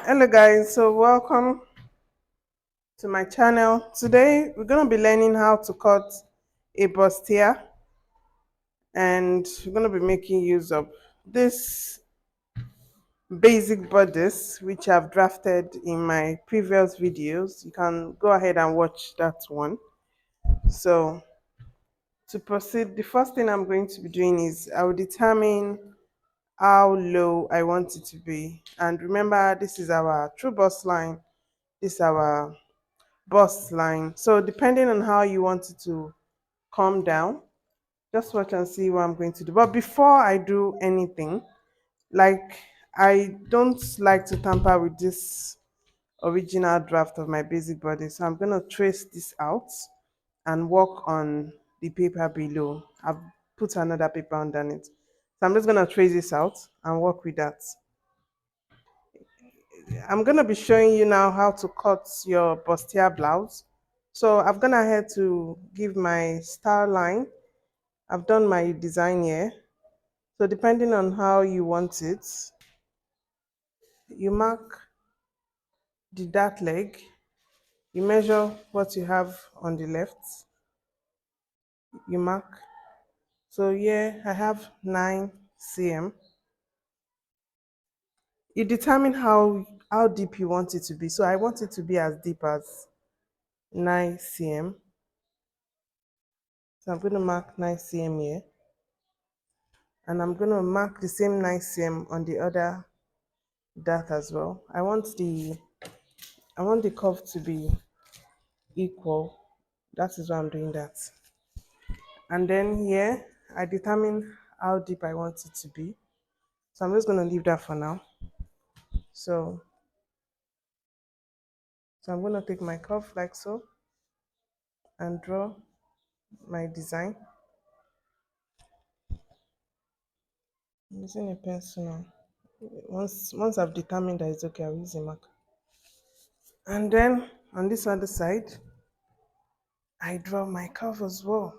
Hello guys, so welcome to my channel. Today we're going to be learning how to cut a bustier, and we're going to be making use of this basic bodice which I've drafted in my previous videos. You can go ahead and watch that one. So to proceed, the first thing I'm going to be doing is I will determine how low I want it to be. And remember, this is our true bust line. This is our bust line. So depending on how you want it to come down, just watch and see what I'm going to do. But before I do anything, like, I don't like to tamper with this original draft of my basic body, so I'm going to trace this out and work on the paper below. I've put another paper underneath, so I'm just going to trace this out and work with that. I'm going to be showing you now how to cut your bustier blouse. So I've gone ahead to give my style line. I've done my design here. So depending on how you want it, you mark the dart leg, you measure what you have on the left, you mark. So here I have 9 cm. You determine how deep you want it to be. So I want it to be as deep as 9 cm. So I'm going to mark 9 cm here. And I'm going to mark the same 9 cm on the other dart as well. I want the curve to be equal. That is why I'm doing that. And then here I determine how deep I want it to be. So I'm just going to leave that for now. So I'm going to take my curve like so and draw my design. I'm using a pencil now. Once I've determined that it's okay, I'll use a marker. And then on this other side, I draw my curve as well.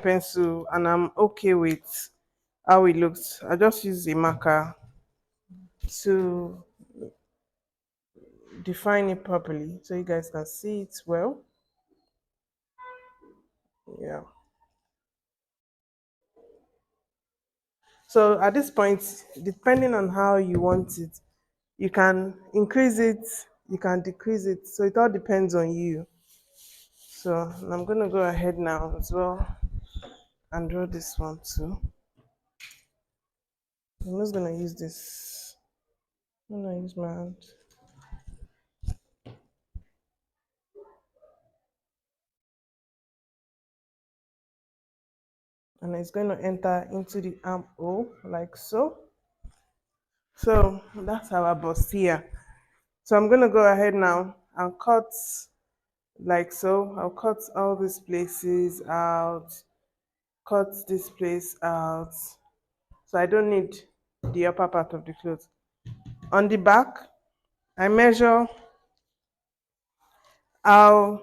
Pencil, and I'm okay with how it looks. I just use a marker to define it properly so you guys can see it well. Yeah. So at this point, depending on how you want it, you can increase it, you can decrease it. So it all depends on you. So I'm going to go ahead now as well and draw this one too. I'm just going to use this. I'm going to use my hand. And it's going to enter into the armhole like so. So that's our bustier. So I'm going to go ahead now and cut like so. I'll cut all these places out, cut this place out, so I don't need the upper part of the clothes. On the back, I measure how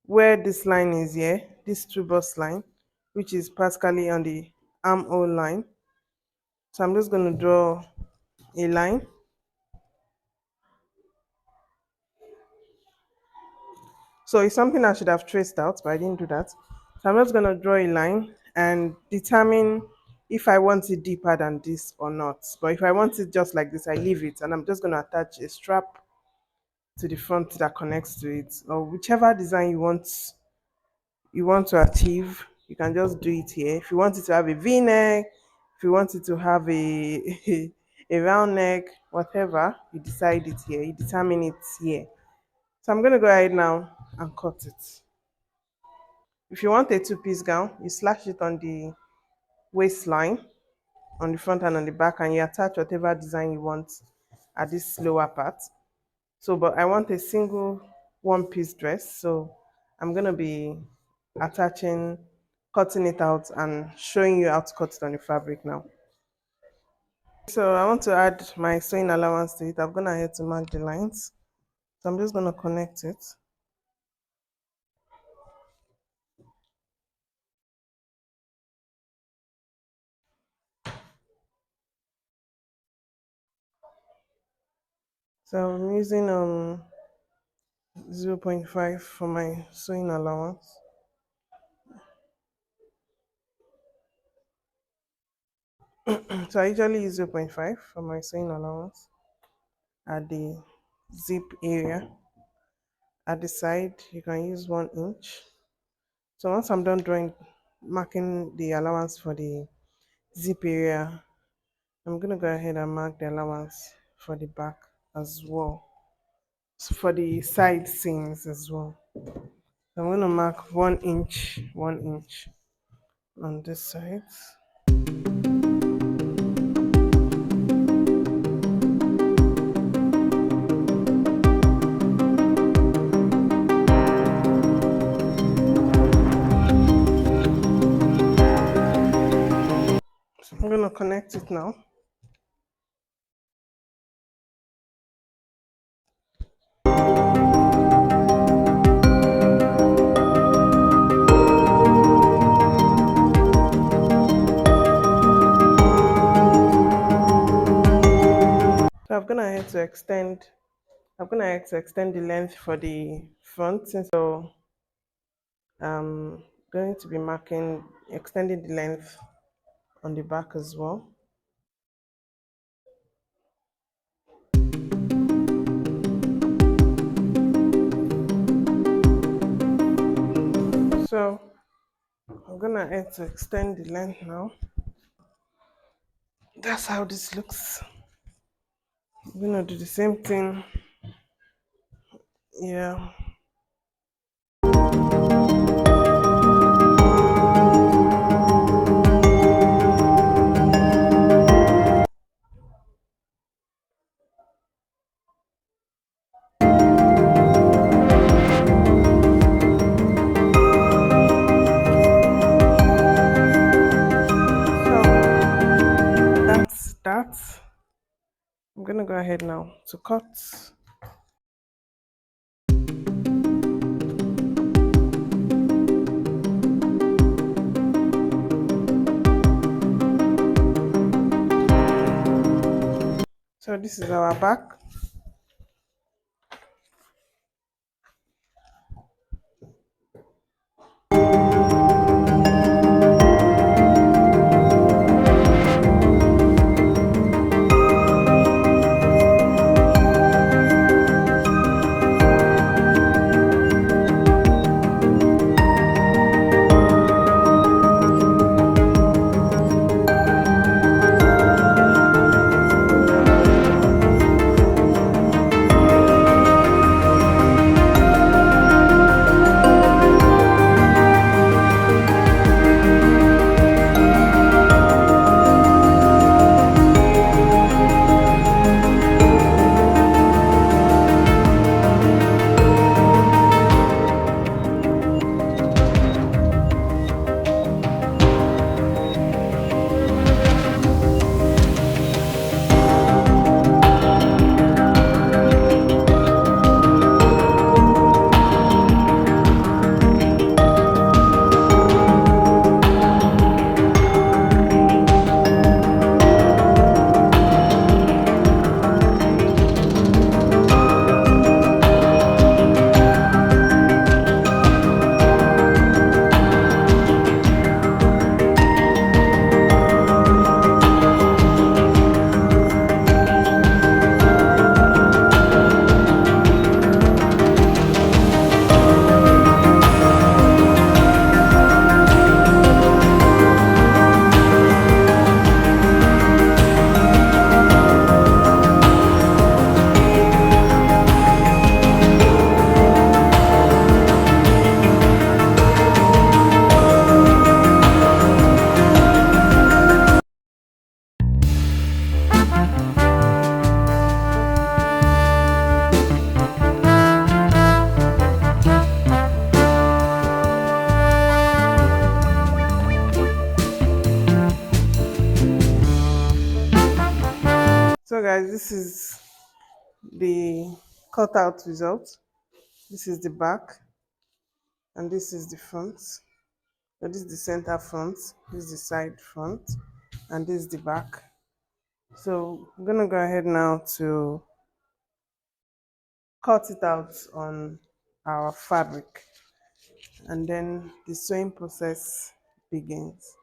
where this line is here, this true bust line, which is practically on the armhole line. So I'm just going to draw a line. So it's something I should have traced out, but I didn't do that. So I'm just going to draw a line and determine if I want it deeper than this or not. But if I want it just like this, I leave it, and I'm just going to attach a strap to the front that connects to it, or whichever design you want to achieve. you can just do it here. If you want it to have a V-neck, if you want it to have a a round neck, whatever, you decide it here. You determine it here. So I'm gonna go ahead now and cut it. If you want a two-piece gown, you slash it on the waistline, on the front and on the back, and you attach whatever design you want at this lower part. So, but I want a single one-piece dress, so I'm gonna be attaching, cutting it out and showing you how to cut it on the fabric now. So I want to add my sewing allowance to it. I'm gonna head to mark the lines. So I'm just gonna connect it. So I'm using 0.5 for my sewing allowance. So I usually use 0.5 for my sewing allowance at the zip area. At the side, you can use 1 inch. So once I'm done drawing, marking the allowance for the zip area, I'm gonna go ahead and mark the allowance for the back as well. So for the side seams as well. So I'm gonna mark 1 inch, 1 inch on this side. So I'm gonna connect it now. So I'm gonna have to extend the length for the front, since so I'm going to be marking, extending the length on the back as well. So I'm gonna have to extend the length now. That's how this looks. I'm gonna do the same thing. Yeah. So that's that. I'm gonna go ahead now to cut. So this is our back. So guys, this is the cutout result. This is the back and this is the front. So this is the center front, this is the side front, and this is the back. So I'm gonna go ahead now to cut it out on our fabric, and then the sewing process begins.